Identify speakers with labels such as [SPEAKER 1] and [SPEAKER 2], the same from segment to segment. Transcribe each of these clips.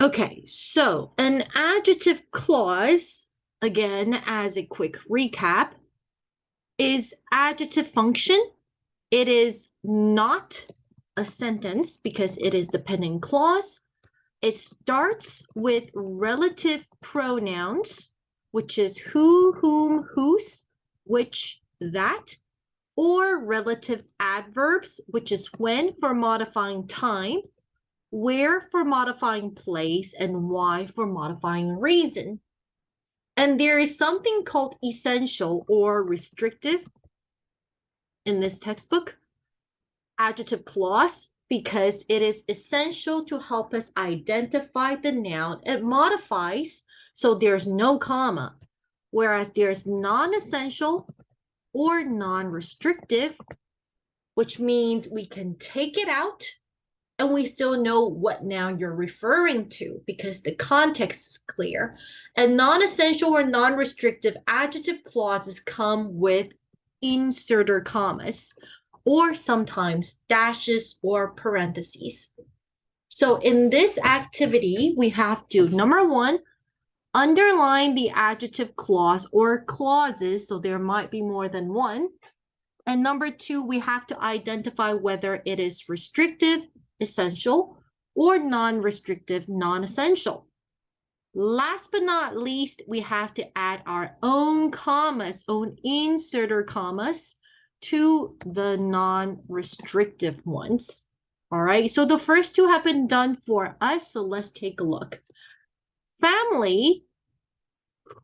[SPEAKER 1] Okay, so an adjective clause, again, as a quick recap, is adjective function. It is not a sentence because it is dependent clause. It starts with relative pronouns, which is who, whom, whose, which, that, or relative adverbs, which is when for modifying time, where for modifying place, and why for modifying reason. And there is something called essential or restrictive in this textbook, adjective clause, because it is essential to help us identify the noun. It modifies, so there's no comma, whereas there's non-essential or non-restrictive, which means we can take it out and we still know what noun you're referring to because the context is clear. And non-essential or non-restrictive adjective clauses come with inserter commas or sometimes dashes or parentheses. So in this activity, we have to, number one, underline the adjective clause or clauses, so there might be more than one. And number two, we have to identify whether it is restrictive, essential, or non-restrictive, non-essential. Last but not least, we have to add our own commas, own inserter commas to the non-restrictive ones. All right, so the first two have been done for us, so let's take a look. Family,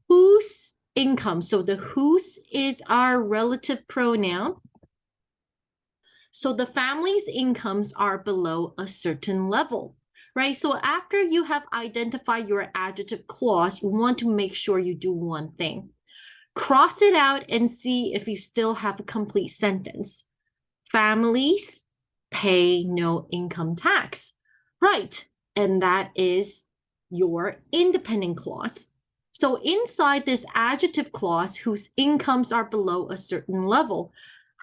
[SPEAKER 1] whose income, so the whose is our relative pronoun. So the family's incomes are below a certain level, right? So after you have identified your adjective clause, you want to make sure you do one thing. Cross it out and see if you still have a complete sentence. Families pay no income tax, right? And that is your independent clause. So inside this adjective clause, whose incomes are below a certain level,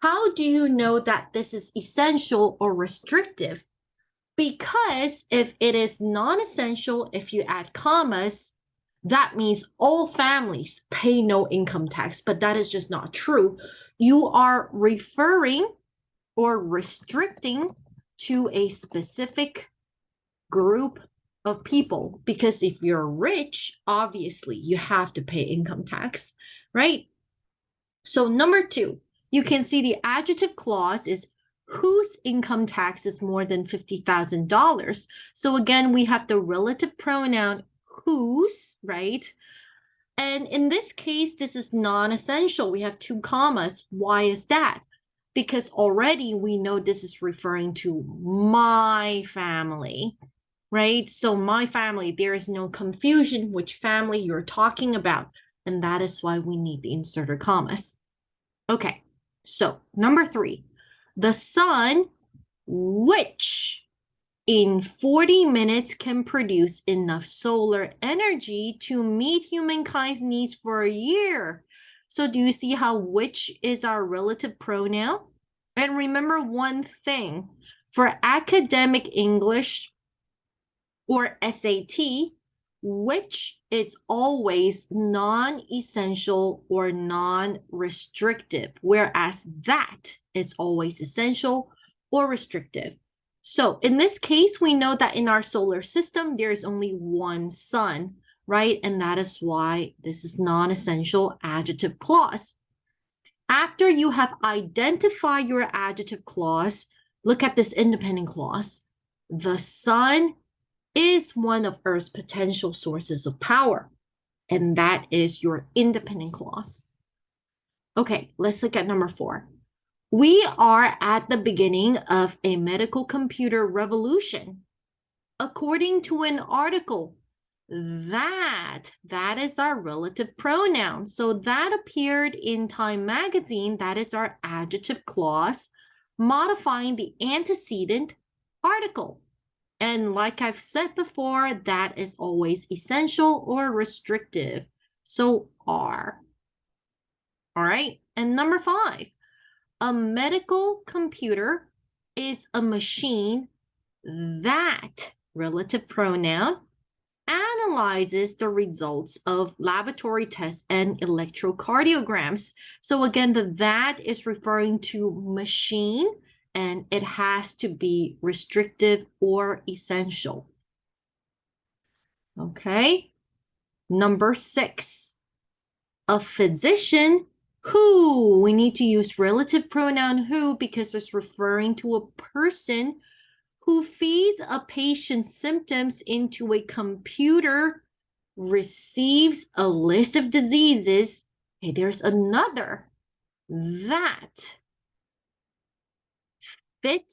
[SPEAKER 1] how do you know that this is essential or restrictive? Because if it is non-essential, if you add commas, that means all families pay no income tax, but that is just not true. You are referring or restricting to a specific group of people because if you're rich, obviously you have to pay income tax, right? So number two, you can see the adjective clause is whose income tax is more than $50,000. So again, we have the relative pronoun whose, right? And in this case, this is non-essential. We have two commas. Why is that? Because already we know this is referring to my family, right? So my family, there is no confusion which family you're talking about. And that is why we need the inserter commas. Okay, so number three, the sun, which in 40 minutes can produce enough solar energy to meet humankind's needs for a year. So do you see how which is our relative pronoun? And remember one thing, for academic English or SAT, which is always non-essential or non-restrictive, whereas that is always essential or restrictive. So in this case, we know that in our solar system, there is only one sun, right? And that is why this is non-essential adjective clause. After you have identified your adjective clause, look at this independent clause. The sun is one of Earth's potential sources of power, and that is your independent clause. Okay, let's look at number four. We are at the beginning of a medical computer revolution. According to an article, that is our relative pronoun. So that appeared in Time magazine. That is our adjective clause, modifying the antecedent article. And like I've said before, that is always essential or restrictive. So are. All right. And number five, a medical computer is a machine that, relative pronoun, analyzes the results of laboratory tests and electrocardiograms. So again, the that is referring to machine, and it has to be restrictive or essential. Okay. Number 6, a physician who, we need to use relative pronoun who because it's referring to a person who feeds a patient's symptoms into a computer, receives a list of diseases. Hey, there's another that fit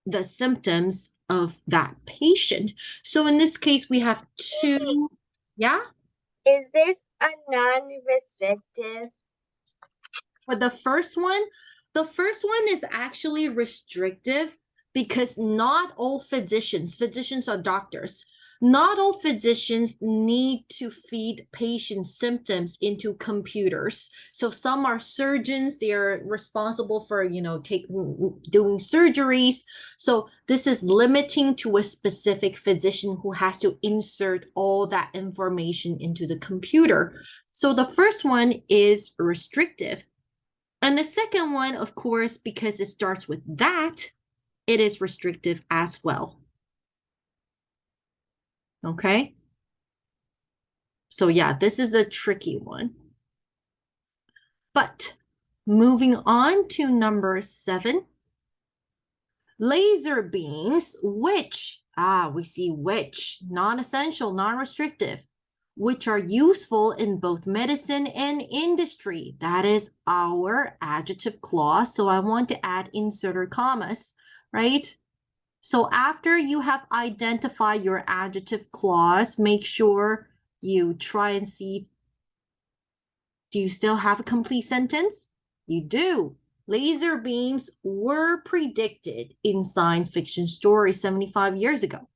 [SPEAKER 1] the symptoms of that patient. So in this case, we have 2. Yeah?
[SPEAKER 2] Is this a non-restrictive?
[SPEAKER 1] For the first one is actually restrictive because not all physicians are doctors. Not all physicians need to feed patients' symptoms into computers. So some are surgeons, they are responsible for, doing surgeries. So this is limiting to a specific physician who has to insert all that information into the computer. So the first one is restrictive. And the second one, of course, because it starts with that, it is restrictive as well. Okay? So yeah, this is a tricky one. But moving on to number 7, laser beams, which, we see which, non-essential, non-restrictive, which are useful in both medicine and industry. That is our adjective clause. So I want to add inserted commas, right? So after you have identified your adjective clause, make sure you try and see, do you still have a complete sentence? You do. Laser beams were predicted in science fiction stories 75 years ago.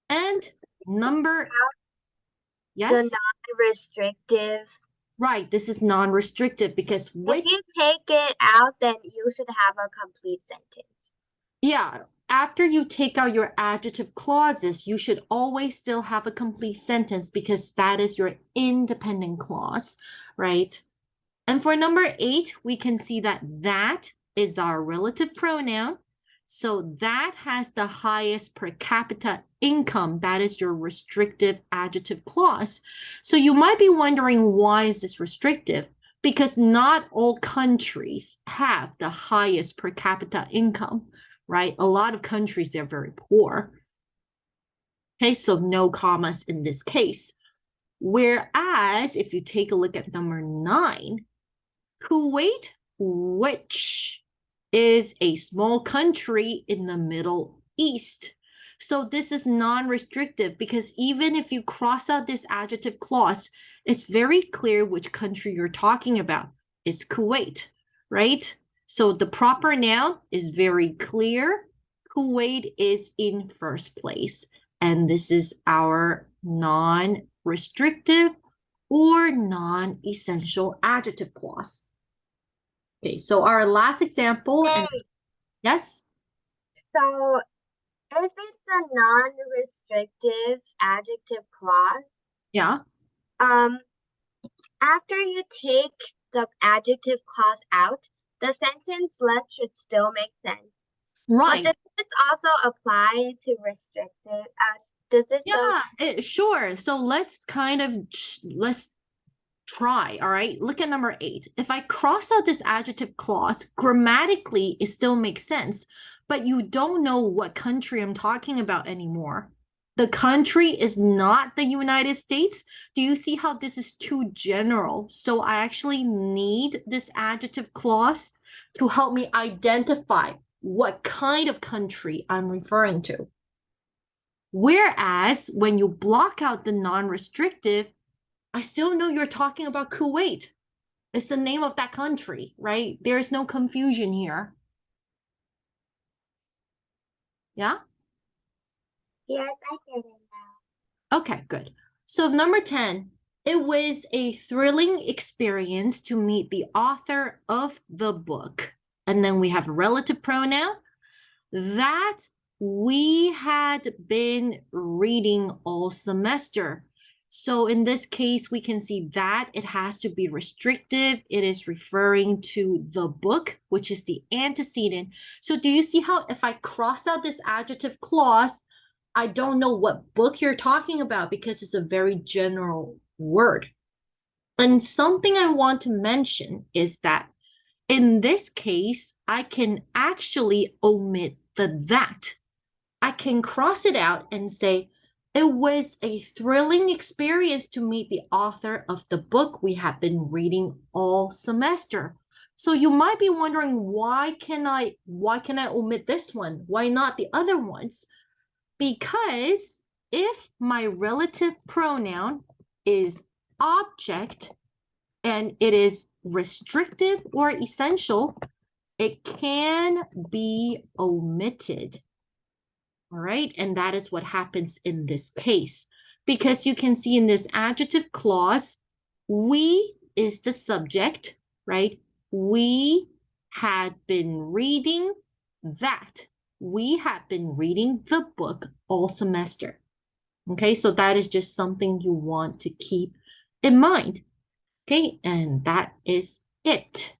[SPEAKER 1] And number, yes?
[SPEAKER 2] The non-restrictive.
[SPEAKER 1] Right, this is non-restrictive because
[SPEAKER 2] if you take it out, then you should have a complete sentence.
[SPEAKER 1] Yeah, after you take out your adjective clauses, you should always still have a complete sentence because that is your independent clause, right? And for number 8, we can see that is our relative pronoun. So that has the highest per capita income. That is your restrictive adjective clause. So you might be wondering, why is this restrictive? Because not all countries have the highest per capita income, right? A lot of countries, they're very poor. Okay, so no commas in this case. Whereas if you take a look at number 9, Kuwait, which is a small country in the Middle East. So this is non-restrictive because even if you cross out this adjective clause, it's very clear which country you're talking about. It's Kuwait, right? So the proper noun is very clear. Kuwait is in first place. And this is our non-restrictive or non-essential adjective clause. Okay, so our last example. Yes?
[SPEAKER 2] So if it's a non-restrictive adjective clause,
[SPEAKER 1] yeah.
[SPEAKER 2] After you take the adjective clause out, the sentence left should still make sense.
[SPEAKER 1] Right.
[SPEAKER 2] But does this also apply to restrictive? Does this?
[SPEAKER 1] Yeah, sure. So let's try, all right? Look at number 8. If I cross out this adjective clause, grammatically, it still makes sense, but you don't know what country I'm talking about anymore. The country is not the United States. Do you see how this is too general? So I actually need this adjective clause to help me identify what kind of country I'm referring to. Whereas when you block out the non-restrictive, I still know you're talking about Kuwait. It's the name of that country, right? There is no confusion here. Yeah?
[SPEAKER 2] Yes, I get it now.
[SPEAKER 1] Okay, good. So number 10, it was a thrilling experience to meet the author of the book. And then we have a relative pronoun. That we had been reading all semester. So in this case, we can see that it has to be restrictive. It is referring to the book, which is the antecedent. So do you see how if I cross out this adjective clause, I don't know what book you're talking about because it's a very general word. And something I want to mention is that in this case, I can actually omit the that. I can cross it out and say, it was a thrilling experience to meet the author of the book we have been reading all semester. So you might be wondering, why can I omit this one? Why not the other ones? Because if my relative pronoun is object and it is restrictive or essential, it can be omitted. All right, and that is what happens in this case. Because you can see in this adjective clause, we is the subject, right? We had been reading that. We had been reading the book all semester. Okay, so that is just something you want to keep in mind. Okay, and that is it.